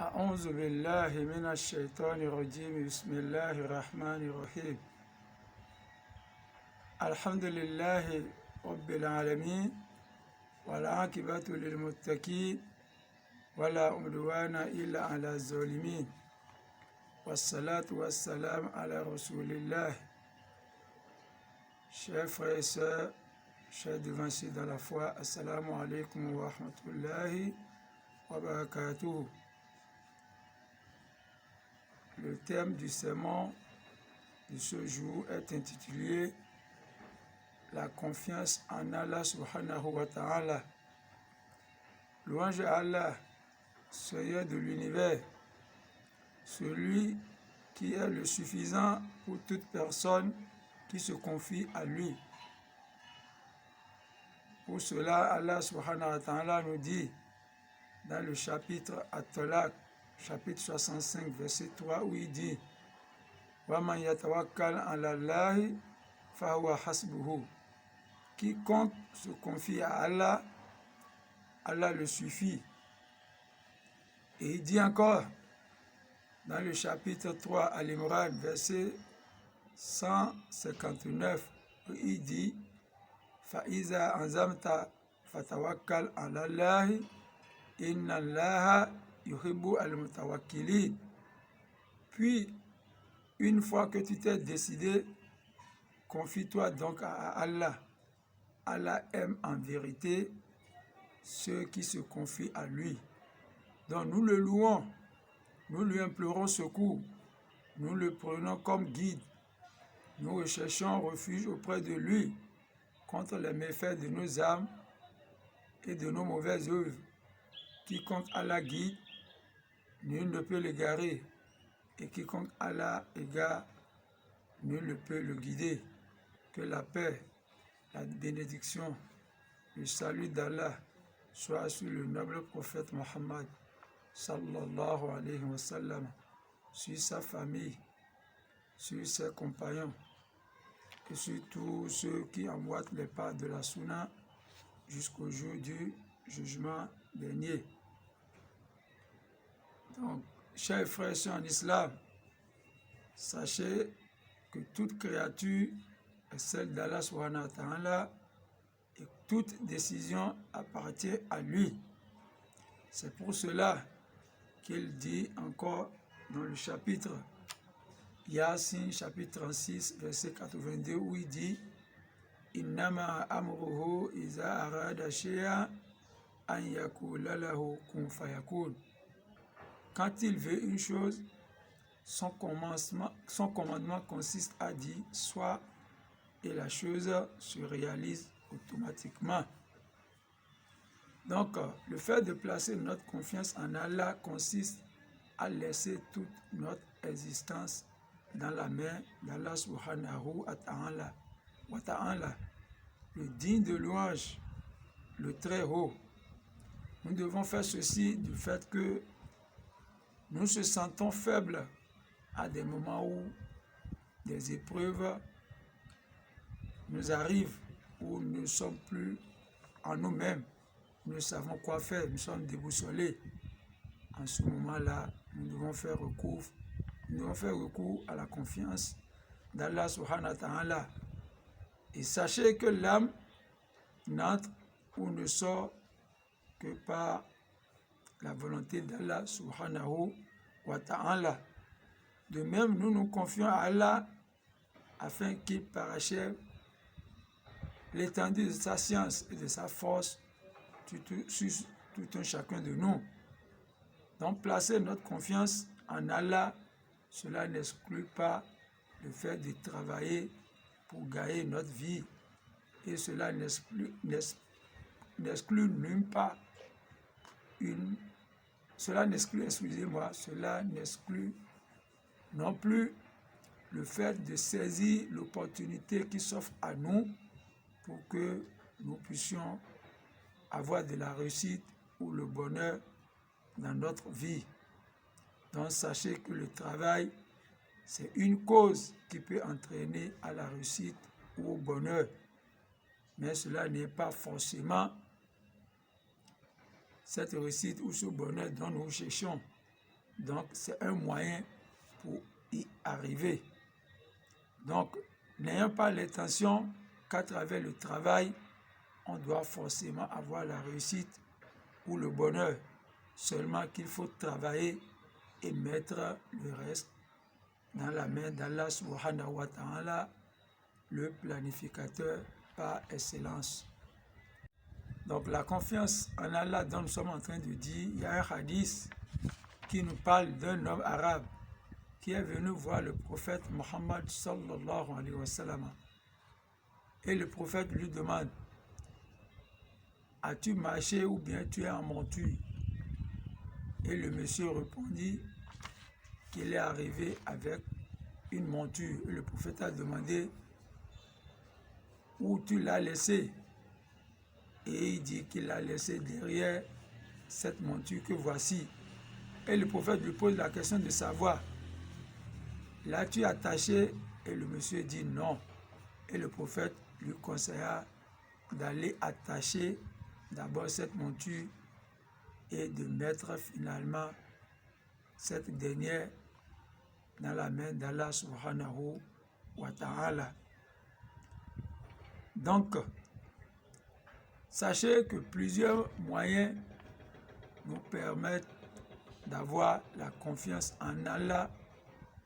أعوذ بالله من الشيطان الرجيم بسم الله الرحمن الرحيم الحمد لله رب العالمين والعاقبة للمتقين ولا عدوان إلا على الظالمين والصلاة والسلام على رسول الله. Chers frères et sœurs, chers devanciers dans la foi, assalamu alaikum wa rahmatullahi wa barakatuh. Le thème du sermon de ce jour est intitulé La confiance en Allah subhanahu wa ta'ala. Louange à Allah, Seigneur de l'univers, celui qui est le suffisant pour toute personne qui se confie à lui. Pour cela, Allah subhanahu wa ta'ala nous dit dans le chapitre At-Talaq, chapitre 65, verset 3, où il dit وَمَنْ يَتَوَكَّلْ عَلَى اللَّهِ فَهُوَ حَسْبُهُ. Quiconque se confie à Allah, Allah le suffit. Et il dit encore dans le chapitre 3 Al-Imran, verset 159, où il dit فَإِذَا أَنْزَمْتَ فَتَوَكَّلْ عَلَى اللَّهِ إِنَّ اللَّهَ يُحِبُّ الْمُتَوَكِّلِينَ. Puis, une fois que tu t'es décidé, confie-toi donc à Allah. Allah aime en vérité ceux qui se confient à lui. Donc nous le louons, nous lui implorons secours, nous le prenons comme guide, nous recherchons refuge auprès de lui contre les méfaits de nos âmes et de nos mauvaises œuvres. Quiconque Allah guide, nul ne peut l'égarer, et quiconque Allah égare, nul ne peut le guider. Que la paix, la bénédiction, le salut d'Allah soit sur le noble prophète Mohammed sallallahu alayhi wa sallam, sur sa famille, sur ses compagnons et sur tous ceux qui emboîtent les pas de la Sunna jusqu'au jour du jugement dernier. Donc, chers frères et sœurs en islam, sachez que toute créature est celle d'Allah subhanahu wa ta'ala et toute décision appartient à lui. C'est pour cela qu'il dit encore dans le chapitre Yasin, chapitre 36, verset 82, où il dit Innama amruhu iza arada shay'an an yakula lahu kun fayakun. Quand il veut une chose, son commandement consiste à dire soit, et la chose se réalise automatiquement. Donc, le fait de placer notre confiance en Allah consiste à laisser toute notre existence dans la main d'Allah subhanahu wa ta'ala, le digne de louange, le très haut. Nous devons faire ceci du fait que nous se sentons faibles à des moments où des épreuves nous arrivent, où nous ne sommes plus en nous-mêmes, nous ne savons quoi faire, nous sommes déboussolés. En ce moment-là, nous devons faire recours à la confiance d'Allah subhanahu wa ta'ala. Et sachez que l'âme n'entre ou ne sort que par la volonté d'Allah subhanahu wa ta'ala. De même, nous nous confions à Allah afin qu'il parachève l'étendue de sa science et de sa force sur tout un chacun de nous. Donc, placer notre confiance en Allah, cela n'exclut pas le fait de travailler pour gagner notre vie. Et cela n'exclut non plus le fait de saisir l'opportunité qui s'offre à nous pour que nous puissions avoir de la réussite ou le bonheur dans notre vie. Donc sachez que le travail, c'est une cause qui peut entraîner à la réussite ou au bonheur. Mais cela n'est pas forcément cette réussite ou ce bonheur dont nous cherchons. Donc, c'est un moyen pour y arriver. Donc, n'ayant pas l'intention qu'à travers le travail, on doit forcément avoir la réussite ou le bonheur. Seulement qu'il faut travailler et mettre le reste dans la main d'Allah subhanahu wa ta'ala, le planificateur par excellence. Donc la confiance en Allah dont nous sommes en train de dire, il y a un hadith qui nous parle d'un homme arabe qui est venu voir le prophète Mohammed sallallahu alayhi wa sallam. Et le prophète lui demande, as-tu marché ou bien tu es en monture? Et le monsieur répondit qu'il est arrivé avec une monture. Et le prophète a demandé, où tu l'as laissé? Et il dit qu'il l'a laissé derrière cette monture que voici. Et le prophète lui pose la question de savoir, l'as-tu attaché? Et le monsieur dit non. Et le prophète lui conseilla d'aller attacher d'abord cette monture et de mettre finalement cette dernière dans la main d'Allah subhanahu wa ta'ala. Donc, sachez que plusieurs moyens nous permettent d'avoir la confiance en Allah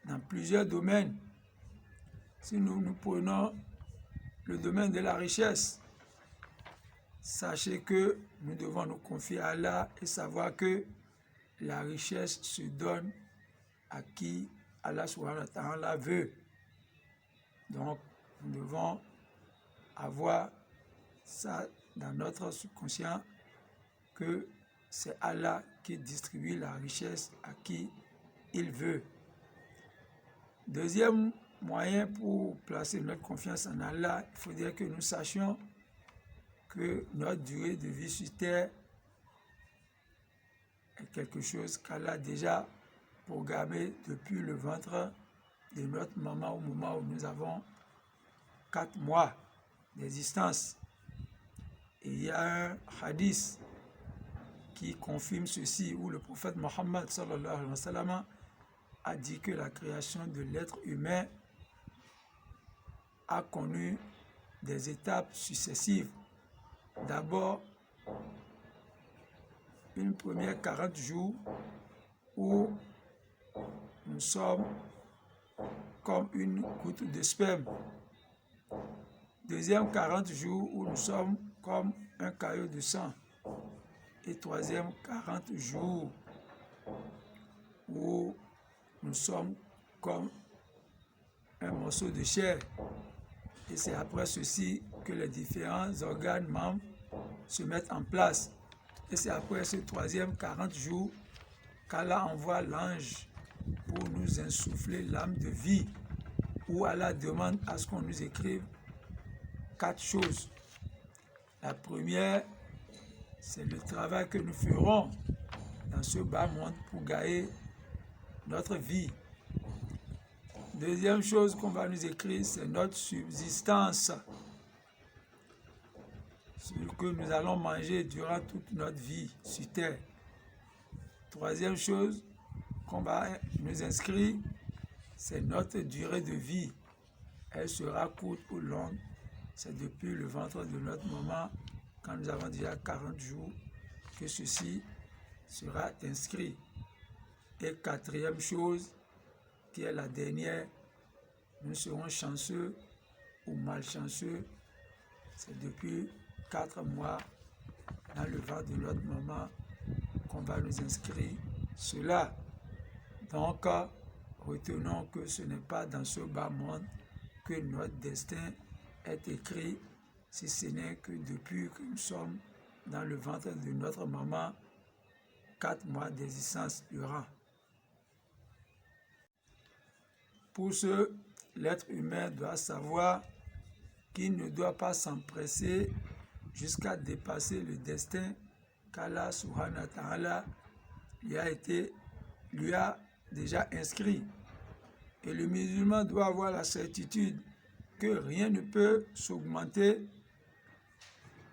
dans plusieurs domaines. Si nous prenons le domaine de la richesse, sachez que nous devons nous confier à Allah et savoir que la richesse se donne à qui Allah subhanahu wa ta'ala veut. Donc, nous devons avoir ça dans notre subconscient, que c'est Allah qui distribue la richesse à qui il veut. Deuxième moyen pour placer notre confiance en Allah, il faudrait que nous sachions que notre durée de vie sur terre est quelque chose qu'Allah a déjà programmé depuis le ventre de notre maman au moment où nous avons 4 mois d'existence. Et il y a un hadith qui confirme ceci, où le prophète Mohammed sallallahu alayhi wa sallam a dit que la création de l'être humain a connu des étapes successives. D'abord, une première 40 jours où nous sommes comme une goutte de sperme. Deuxième 40 jours où nous sommes comme un caillot de sang. Et troisième 40 jours où nous sommes comme un morceau de chair. Et c'est après ceci que les différents organes membres se mettent en place. Et c'est après ce troisième 40 jours qu'Allah envoie l'ange pour nous insuffler l'âme de vie, où Allah demande à ce qu'on nous écrive 4 choses. La première, c'est le travail que nous ferons dans ce bas monde pour gagner notre vie. Deuxième chose qu'on va nous écrire, c'est notre subsistance, ce que nous allons manger durant toute notre vie sur terre. Troisième chose qu'on va nous inscrire, c'est notre durée de vie. Elle sera courte ou longue. C'est depuis le ventre de notre maman, quand nous avons déjà 40 jours, que ceci sera inscrit. Et quatrième chose, qui est la dernière, nous serons chanceux ou malchanceux. C'est depuis 4 mois dans le ventre de notre maman qu'on va nous inscrire cela. Donc, retenons que ce n'est pas dans ce bas monde que notre destin est écrit, si ce n'est que depuis que nous sommes dans le ventre de notre maman, 4 mois d'existence durant. Pour ce, l'être humain doit savoir qu'il ne doit pas s'empresser jusqu'à dépasser le destin qu'Allah subhanahu wa ta'ala lui a déjà inscrit. Et le musulman doit avoir la certitude que rien ne peut s'augmenter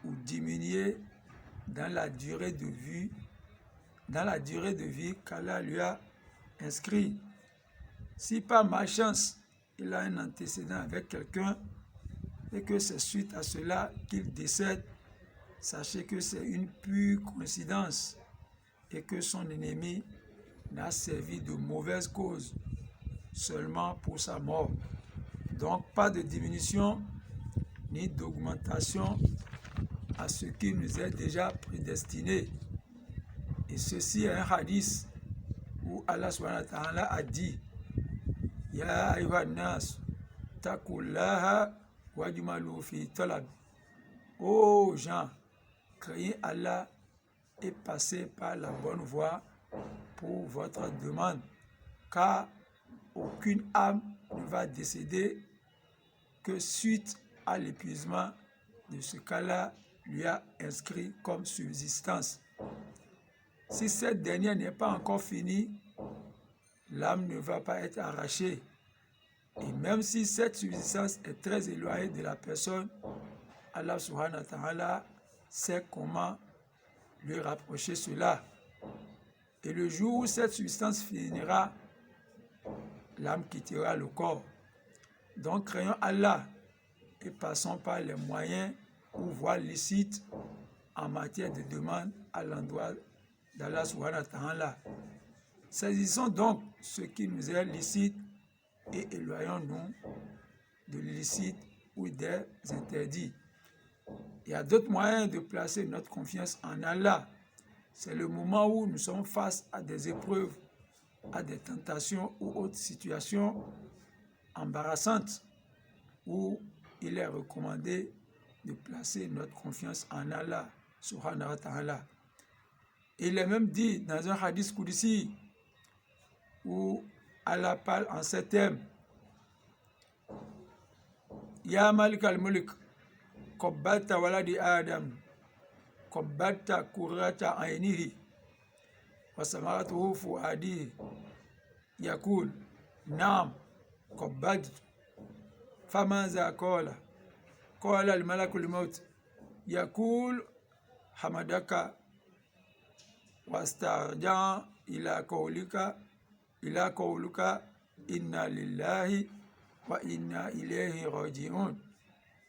ou diminuer dans la durée de vie qu'Allah lui a inscrit. Si par malchance, il a un antécédent avec quelqu'un et que c'est suite à cela qu'il décède, sachez que c'est une pure coïncidence et que son ennemi n'a servi de mauvaise cause seulement pour sa mort. Donc pas de diminution ni d'augmentation à ce qui nous est déjà prédestiné. Et ceci est un hadith où Allah subhanahu wa ta'ala a dit: Ya ayyuhan nas taqullaha wajmalu fi talab. Ô gens, craignez Allah et passez par la bonne voie pour votre demande, car aucune âme ne va décéder que suite à l'épuisement de ce qu'Allah lui a inscrit comme subsistance. Si cette dernière n'est pas encore finie, l'âme ne va pas être arrachée. Et même si cette subsistance est très éloignée de la personne, Allah subhanahu wa ta'ala sait comment lui rapprocher cela. Et le jour où cette substance finira, l'âme quittera le corps. Donc craignons Allah et passons par les moyens ou voies licites en matière de demande à l'endroit d'Allah subhanahu wa ta'ala. Saisissons donc ce qui nous est licite et éloignons-nous de l'illicite ou des interdits. Il y a d'autres moyens de placer notre confiance en Allah. C'est le moment où nous sommes face à des épreuves, à des tentations ou autres situations embarrassantes, où il est recommandé de placer notre confiance en Allah subhanahu wa ta'ala. Il est même dit dans un hadith qudsi où Allah parle en ces termes: Ya malik al-mulk, qabbalta waladi Adam, qabbalta kurrata aynihi, wa samaratuhu fuadihi, yakul, naam, qabbaltu. فماذا قال؟ قال الملك الموت يقول حمدك واسترجع إلى قولك إنا لله وإنا إليه راجعون.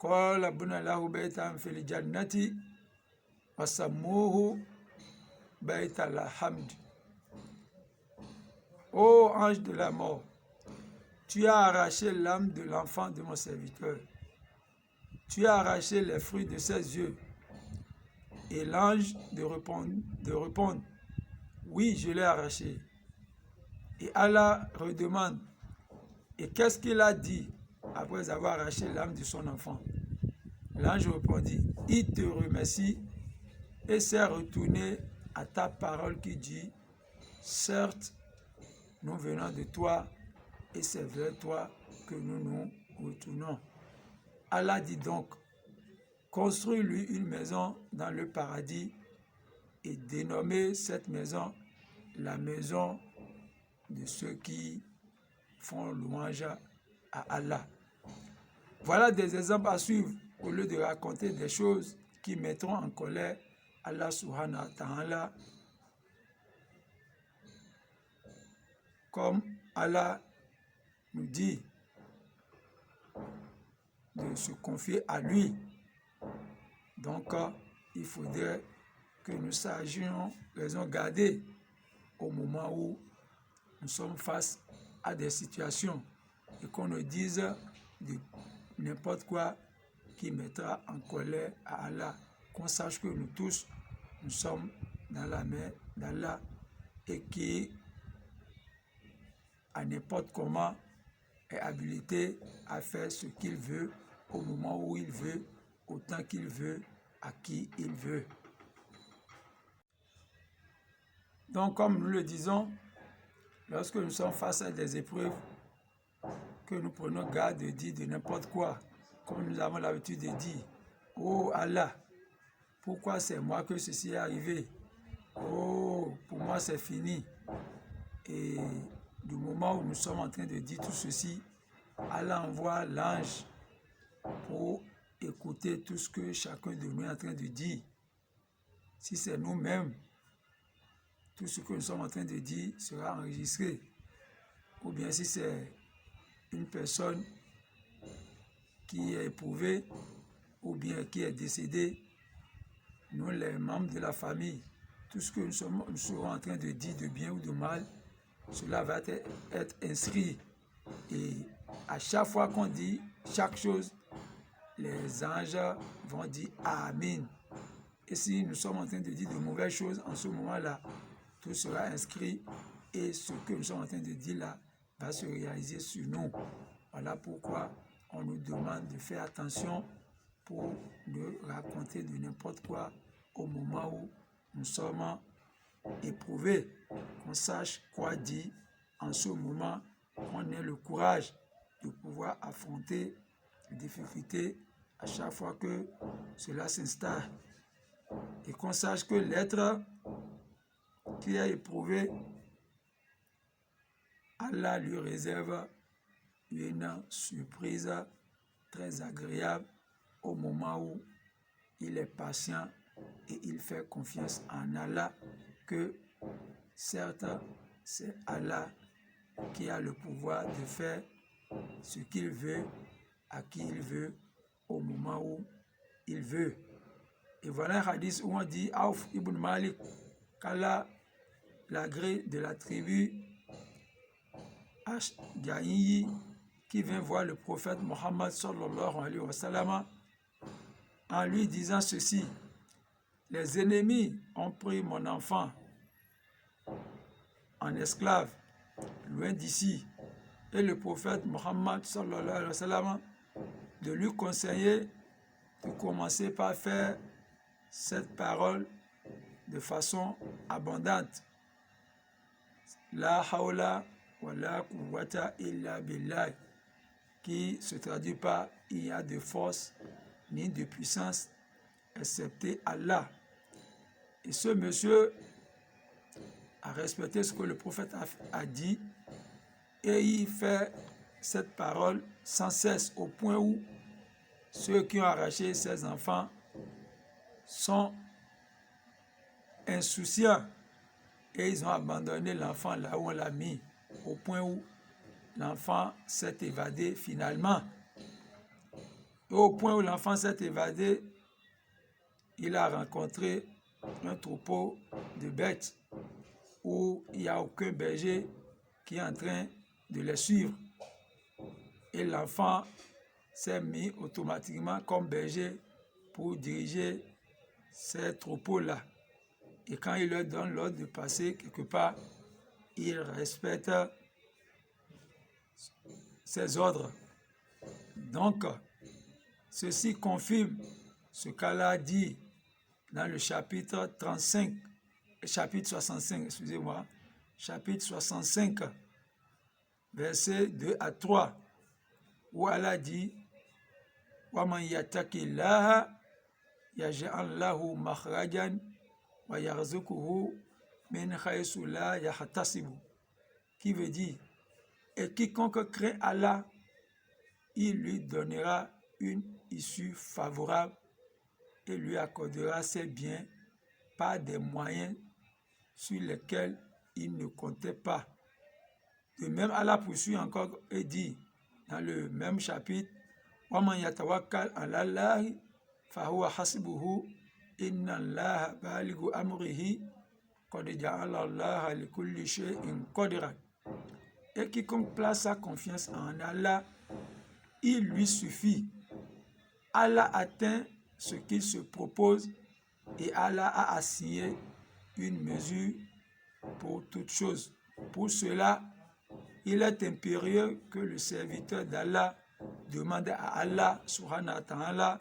قال ابن له بيتا في الجنة وسموه بيت الحمد. Ô ange de la mort, tu as arraché l'âme de l'enfant de mon serviteur. Tu as arraché les fruits de ses yeux. Et l'ange de répondre, oui, je l'ai arraché. Et Allah redemande, et qu'est-ce qu'il a dit après avoir arraché l'âme de son enfant? L'ange répondit, il te remercie et s'est retourné à ta parole qui dit, certes, nous venons de toi et c'est vers toi que nous nous retournons. Allah dit donc, construis-lui une maison dans le paradis et dénommez cette maison la maison de ceux qui font louange à Allah. Voilà des exemples à suivre au lieu de raconter des choses qui mettront en colère Allah subhanahu wa ta'ala, comme Allah nous dit de se confier à lui. Donc, il faudrait que nous sachions raison garder au moment où nous sommes face à des situations et qu'on ne dise de n'importe quoi qui mettra en colère à Allah. Qu'on sache que nous tous, nous sommes dans la main d'Allah et qui, à n'importe comment, est habilité à faire ce qu'il veut, au moment où il veut, autant qu'il veut, à qui il veut. Donc, comme nous le disons, lorsque nous sommes face à des épreuves, que nous prenons garde de dire de n'importe quoi, comme nous avons l'habitude de dire, oh Allah, pourquoi c'est moi que ceci est arrivé? Oh, pour moi c'est fini. Et du moment où nous sommes en train de dire tout ceci, Allah envoie l'ange pour écouter tout ce que chacun de nous est en train de dire. Si c'est nous-mêmes, tout ce que nous sommes en train de dire sera enregistré. ou bien si c'est une personne qui est éprouvée ou bien qui est décédée, nous les membres de la famille, tout ce que nous serons en train de dire de bien ou de mal, cela va être inscrit. Et à chaque fois qu'on dit chaque chose, les anges vont dire Amen. Et si nous sommes en train de dire de mauvaises choses, en ce moment-là, tout sera inscrit et ce que nous sommes en train de dire là va se réaliser sur nous. Voilà pourquoi on nous demande de faire attention pour ne raconter de n'importe quoi au moment où nous sommes éprouvés, qu'on sache quoi dire en ce moment, qu'on ait le courage de pouvoir affronter les difficultés à chaque fois que cela s'installe. Et qu'on sache que l'être qui a éprouvé, Allah lui réserve une surprise très agréable au moment où il est patient et il fait confiance en Allah, que certes c'est Allah qui a le pouvoir de faire ce qu'il veut, à qui il veut, au moment où il veut. Et voilà un hadith où on dit Auf ibn Malik, qu'Allah, l'agré de la tribu Ashjaïi, qui vient voir le prophète Mohammed sallallahu alayhi wa sallam, en lui disant ceci: les ennemis ont pris mon enfant en esclave, loin d'ici. Et le prophète Mohammed sallallahu alayhi wa sallam de lui conseiller de commencer par faire cette parole de façon abondante. La hawla wa la quwwata illa billah, qui se traduit par il y a de force ni de puissance excepté Allah. Et ce monsieur a respecté ce que le prophète a dit et il fait cette parole sans cesse, au point où ceux qui ont arraché ses enfants sont insouciants et ils ont abandonné l'enfant là où on l'a mis, au point où l'enfant s'est évadé finalement. Et au point où l'enfant s'est évadé, il a rencontré un troupeau de bêtes où il n'y a aucun berger qui est en train de les suivre. Et l'enfant s'est mis automatiquement comme berger pour diriger ces troupeaux-là. Et quand il leur donne l'ordre de passer quelque part, il respecte ses ordres. Donc, ceci confirme ce qu'Allah dit dans le chapitre 65, versets 2 à 3, où Allah dit وَمَنْ يَتَّقِ اللَّهَ يَجْعَلْ لَهُ مَخْرَجًا وَيَرْزُقْهُ مِنْ حَيْثُ لَا يَحْتَسِبُ, qui veut dire, et quiconque craint Allah, il lui donnera une issue favorable et lui accordera ses biens par des moyens sur lesquels il ne comptait pas. De même, Allah poursuit encore et dit dans le même chapitre وَمَنْ يَتَوَكَّلْ عَلَى اللَّهِ فَهُوَ حَسْبُهُ إِنَّ اللَّهَ بَالِغُ أَمْرِهِ قَدْ جَعَلَ اللَّهَ لِكُلِّ شَيْءٍ قَدْرًا. Et quiconque place sa confiance en Allah, il lui suffit. Allah atteint ce qu'il se propose et Allah a assigné une mesure pour toute chose. Pour cela, il est impérieux que le serviteur d'Allah demande à Allah subhanahu wa ta'ala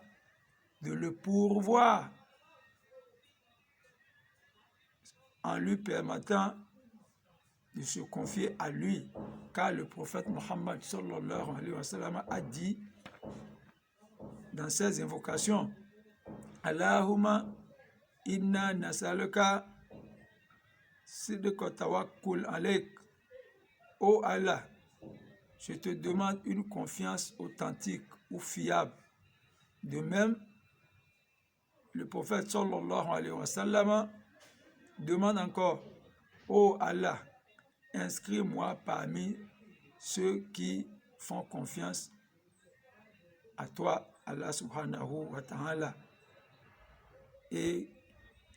de le pourvoir en lui permettant de se confier à lui, car le prophète Mohammed sallallahu alayhi wa sallam a dit dans ses invocations: Allahumma inna nasaluka sidqa tawakkul alayk. Oh Allah, je te demande une confiance authentique ou fiable. De même, le prophète sallallahu alayhi wa sallam demande encore: oh Allah, inscris-moi parmi ceux qui font confiance à toi, Allah subhanahu wa ta'ala, et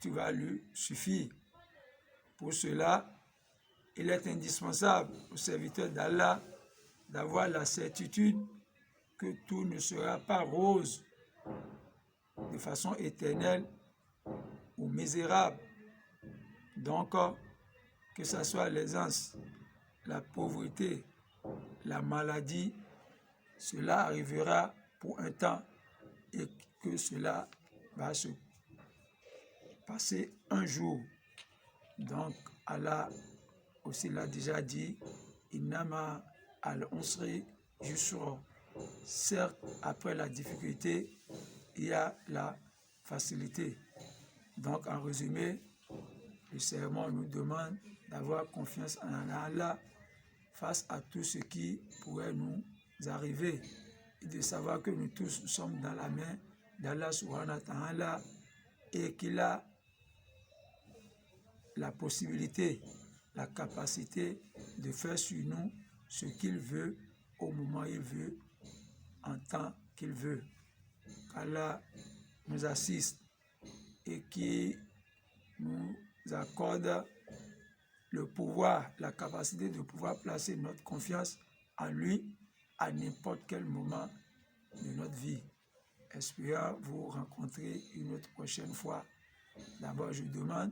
tu vas lui suffire. Pour cela, il est indispensable aux serviteurs d'Allah d'avoir la certitude que tout ne sera pas rose de façon éternelle ou misérable. Donc, que ce soit l'aisance, la pauvreté, la maladie, cela arrivera pour un temps et que cela va se passer un jour. Donc, Allah aussi l'a déjà dit, Innama al-usri yusra. Certes, après la difficulté, il y a la facilité. Donc, en résumé, le sermon nous demande d'avoir confiance en Allah face à tout ce qui pourrait nous arriver et de savoir que nous tous sommes dans la main d'Allah subhanahu wa ta'ala et qu'il a la possibilité, la capacité de faire sur nous ce qu'il veut, au moment qu'il veut, en temps qu'il veut. Qu'Allah nous assiste et qui nous accorde le pouvoir, la capacité de pouvoir placer notre confiance en lui à n'importe quel moment de notre vie. Espérons vous rencontrer une autre prochaine fois. D'abord, je demande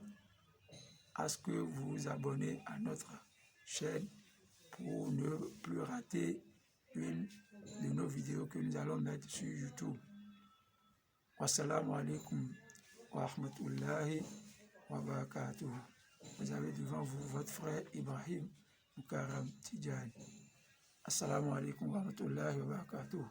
à ce que vous vous abonnez à notre chaîne pour ne plus rater une de nos vidéos que nous allons mettre sur YouTube. Wassalamu alaikum wa rahmatullahi wa barakatuh. Vous avez devant vous votre frère Ibrahim Mukaram Tidjani. Assalamu alaikum wa rahmatullahi wa barakatuh.